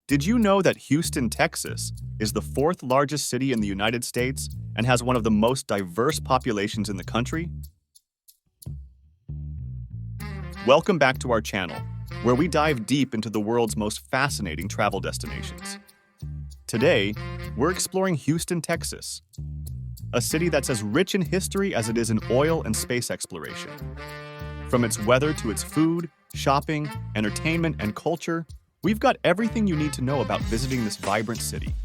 Did you know that Houston, Texas, is the fourth largest city in the United States and has one of the most diverse populations in the country? Welcome back to our channel, where we dive deep into the world's most fascinating travel destinations. Today, we're exploring Houston, Texas, a city that's as rich in history as it is in oil and space exploration. From its weather to its food, shopping, entertainment, and culture, we've got everything you need to know about visiting this vibrant city.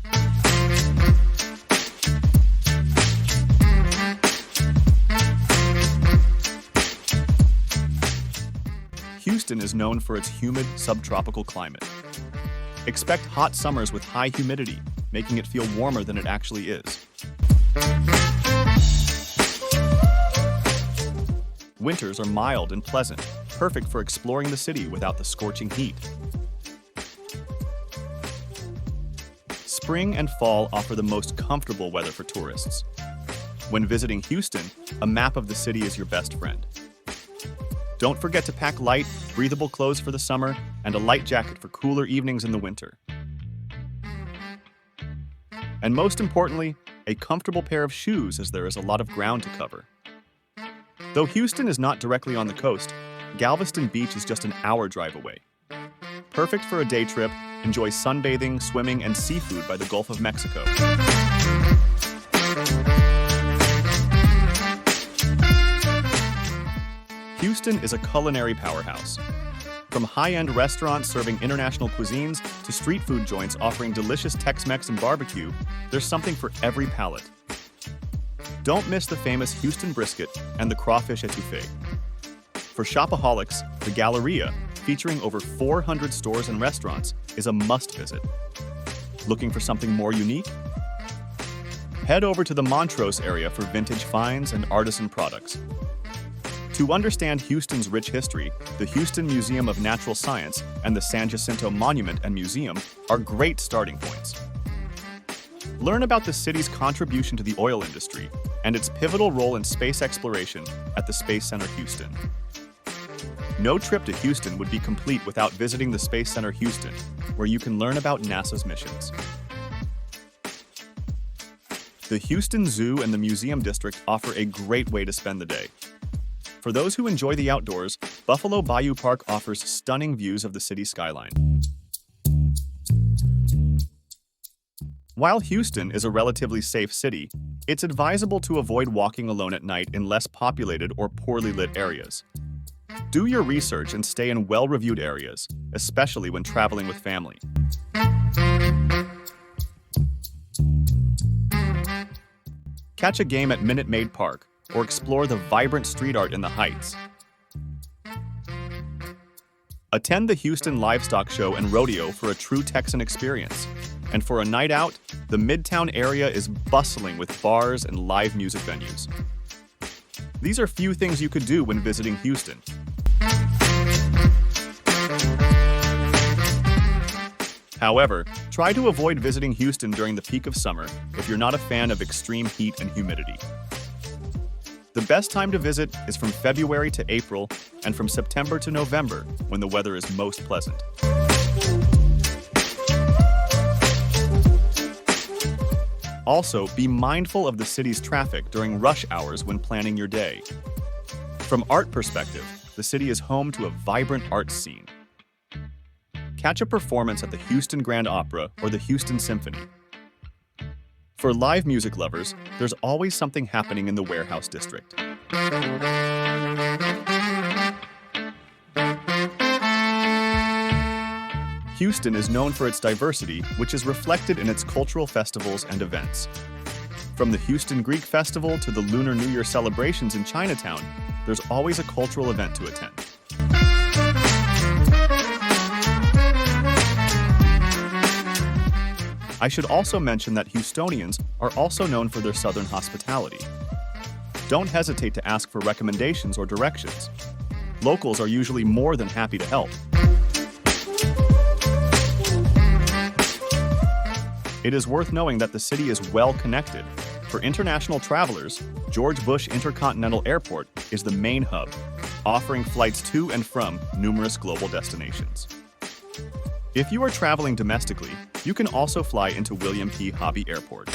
Houston is known for its humid, subtropical climate. Expect hot summers with high humidity, making it feel warmer than it actually is. Winters are mild and pleasant, perfect for exploring the city without the scorching heat. Spring and fall offer the most comfortable weather for tourists. When visiting Houston, a map of the city is your best friend. Don't forget to pack light, breathable clothes for the summer and a light jacket for cooler evenings in the winter. And most importantly, a comfortable pair of shoes, as there is a lot of ground to cover. Though Houston is not directly on the coast, Galveston Beach is just an hour drive away. Perfect for a day trip, enjoy sunbathing, swimming, and seafood by the Gulf of Mexico. Houston is a culinary powerhouse. From high-end restaurants serving international cuisines to street food joints offering delicious Tex-Mex and barbecue, there's something for every palate. Don't miss the famous Houston brisket and the crawfish etouffee. For shopaholics, the Galleria, featuring over 400 stores and restaurants, is a must-visit. Looking for something more unique? Head over to the Montrose area for vintage finds and artisan products. To understand Houston's rich history, the Houston Museum of Natural Science and the San Jacinto Monument and Museum are great starting points. Learn about the city's contribution to the oil industry and its pivotal role in space exploration at the Space Center Houston. No trip to Houston would be complete without visiting the Space Center Houston, where you can learn about NASA's missions. The Houston Zoo and the Museum District offer a great way to spend the day. For those who enjoy the outdoors, Buffalo Bayou Park offers stunning views of the city skyline. While Houston is a relatively safe city, it's advisable to avoid walking alone at night in less populated or poorly lit areas. Do your research and stay in well-reviewed areas, especially when traveling with family. Catch a game at Minute Maid Park or explore the vibrant street art in the Heights. Attend the Houston Livestock Show and Rodeo for a true Texan experience. And for a night out, the Midtown area is bustling with bars and live music venues. These are few things you could do when visiting Houston. However, try to avoid visiting Houston during the peak of summer if you're not a fan of extreme heat and humidity. The best time to visit is from February to April and from September to November, when the weather is most pleasant. Also, be mindful of the city's traffic during rush hours when planning your day. From art perspective, the city is home to a vibrant art scene. Catch a performance at the Houston Grand Opera or the Houston Symphony. For live music lovers, there's always something happening in the Warehouse District. Houston is known for its diversity, which is reflected in its cultural festivals and events. From the Houston Greek Festival to the Lunar New Year celebrations in Chinatown, there's always a cultural event to attend. I should also mention that Houstonians are also known for their southern hospitality. Don't hesitate to ask for recommendations or directions. Locals are usually more than happy to help. It is worth knowing that the city is well connected. For international travelers, George Bush Intercontinental Airport is the main hub, offering flights to and from numerous global destinations. If you are traveling domestically, you can also fly into William P. Hobby Airport.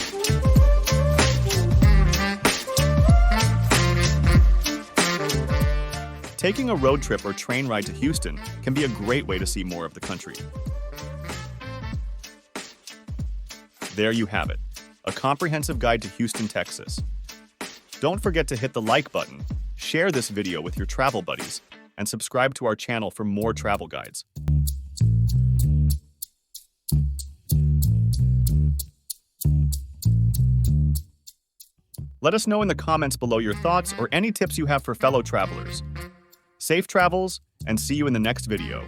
Taking a road trip or train ride to Houston can be a great way to see more of the country. There you have it, a comprehensive guide to Houston, Texas. Don't forget to hit the like button, share this video with your travel buddies, and subscribe to our channel for more travel guides. Let us know in the comments below your thoughts or any tips you have for fellow travelers. Safe travels, and see you in the next video.